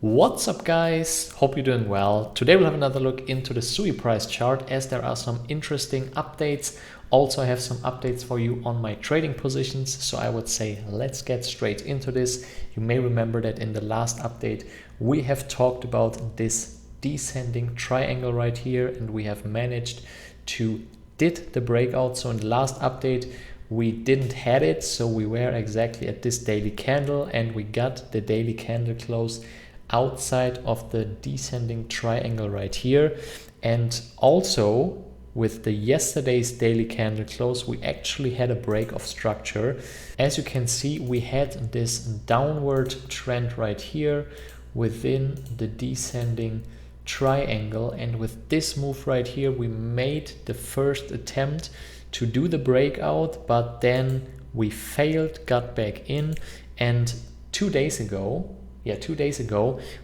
What's up guys? Hope you're doing well. Today we'll have another look into the SUI price chart as there are some interesting updates. Also I have some updates for you on my trading positions. So I would say let's get straight into this. You may remember that in the last update we have talked about this descending triangle right here and we have managed to did the breakout. So in the last update we didn't had it, so we were exactly at this daily candle and we got the daily candle close outside of the descending triangle right here. And also with the yesterday's daily candle close we actually had a break of structure. As you can see, we had this downward trend right here within the descending triangle, and with this move right here we made the first attempt to do the breakout, but then we failed, got back in, and 2 days ago,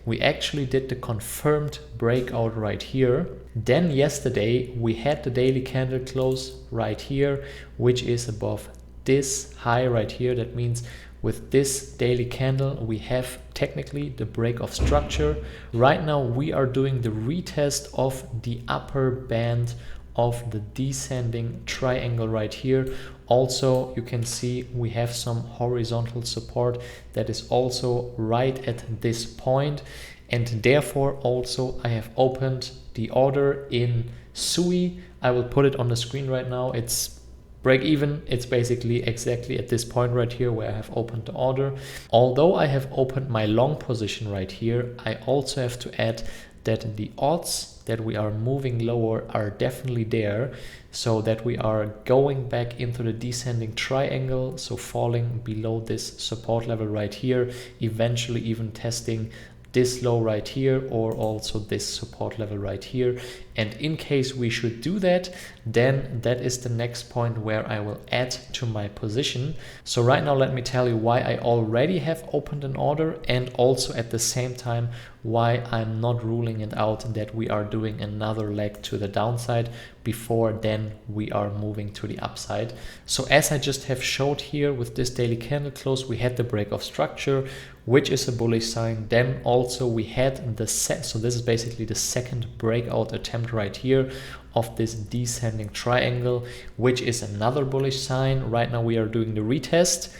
we actually did the confirmed breakout right here. Then yesterday we had the daily candle close right here, which is above this high right here. That means with this daily candle we have technically the break of structure. Right now we are doing the retest of the upper band of the descending triangle right here. Also you can see we have some horizontal support that is also right at this point, and therefore also I have opened the order in SUI. I will put it on the screen right now. It's break even. It's basically exactly at this point right here where I have opened the order. Although I have opened my long position right here, I also have to add that the odds that we are moving lower are definitely there, so that we are going back into the descending triangle, so falling below this support level right here, eventually even testing this low right here or also this support level right here. And in case we should do that, then that is the next point where I will add to my position. So right now let me tell you why I already have opened an order, and also at the same time why I'm not ruling it out that we are doing another leg to the downside before then we are moving to the upside. So as I just have showed here with this daily candle close, we had the break of structure, which is a bullish sign. Then also we had the set, so this is basically the second breakout attempt right here of this descending triangle, which is another bullish sign. Right now we are doing the retest.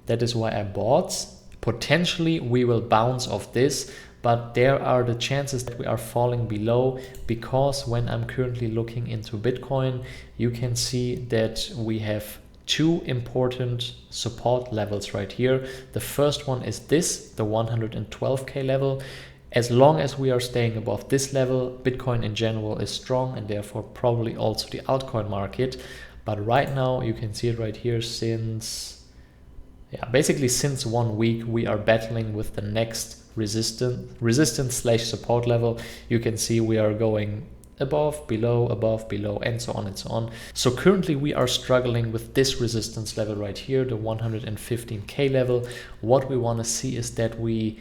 That is why I bought. Potentially we will bounce off this, but there are the chances that we are falling below, because when I'm currently looking into Bitcoin, you can see that we have two important support levels right here. The first one is this, the 112k level. As long as we are staying above this level, Bitcoin in general is strong, and therefore probably also the altcoin market. But right now you can see it right here, basically since 1 week we are battling with the next resistance slash support level. You can see we are going above, below, and so on and so on. So currently we are struggling with this resistance level right here, the 115k level. What we want to see is that we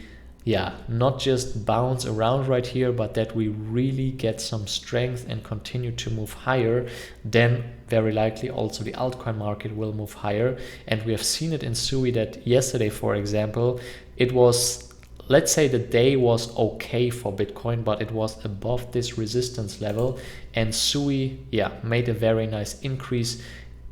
not just bounce around right here, but that we really get some strength and continue to move higher. Then very likely also the altcoin market will move higher. And we have seen it in SUI that yesterday, for example, it was, let's say the day was okay for Bitcoin, but it was above this resistance level, and SUI made a very nice increase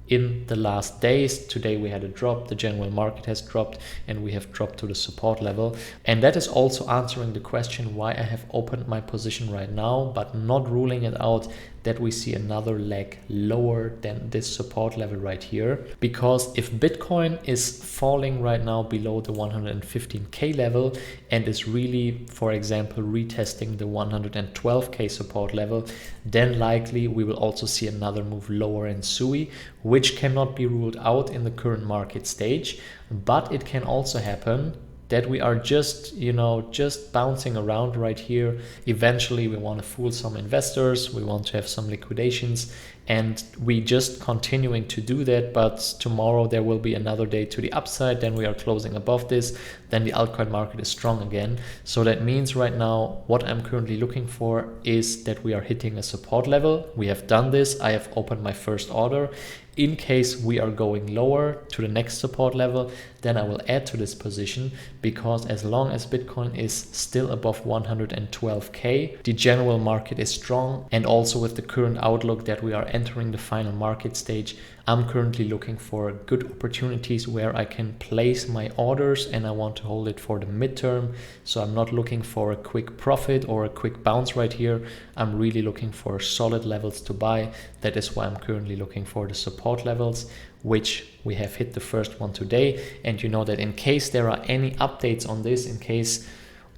in the last days. Today we had a drop, the general market has dropped, and we have dropped to the support level. And that is also answering the question why I have opened my position right now, but not ruling it out that we see another leg lower than this support level right here. Because if Bitcoin is falling right now below the 115k level and is really, for example, retesting the 112k support level, then likely we will also see another move lower in SUI, which cannot be ruled out in the current market stage. But it can also happen that we are just bouncing around right here. Eventually we want to fool some investors, we want to have some liquidations, and we just continuing to do that. But tomorrow there will be another day to the upside, then we are closing above this, then the altcoin market is strong again. So that means right now what I'm currently looking for is that we are hitting a support level. We have done this. I have opened my first order. In case we are going lower to the next support level, then I will add to this position, because as long as Bitcoin is still above 112k, the general market is strong. And also with the current outlook that we are entering the final market stage, I'm currently looking for good opportunities where I can place my orders, and I want to hold it for the midterm. So I'm not looking for a quick profit or a quick bounce right here. I'm really looking for solid levels to buy. That is why I'm currently looking for the support levels, which we have hit the first one today. And you know that in case there are any updates on this, in case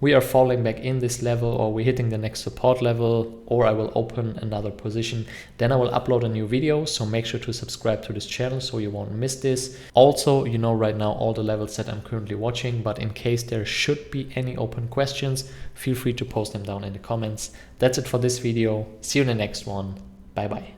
we are falling back in this level, or we're hitting the next support level, or I will open another position, then I will upload a new video. So make sure to subscribe to this channel so you won't miss this. Also, you know right now all the levels that I'm currently watching, but in case there should be any open questions, feel free to post them down in the comments. That's it for this video. See you in the next one. Bye bye.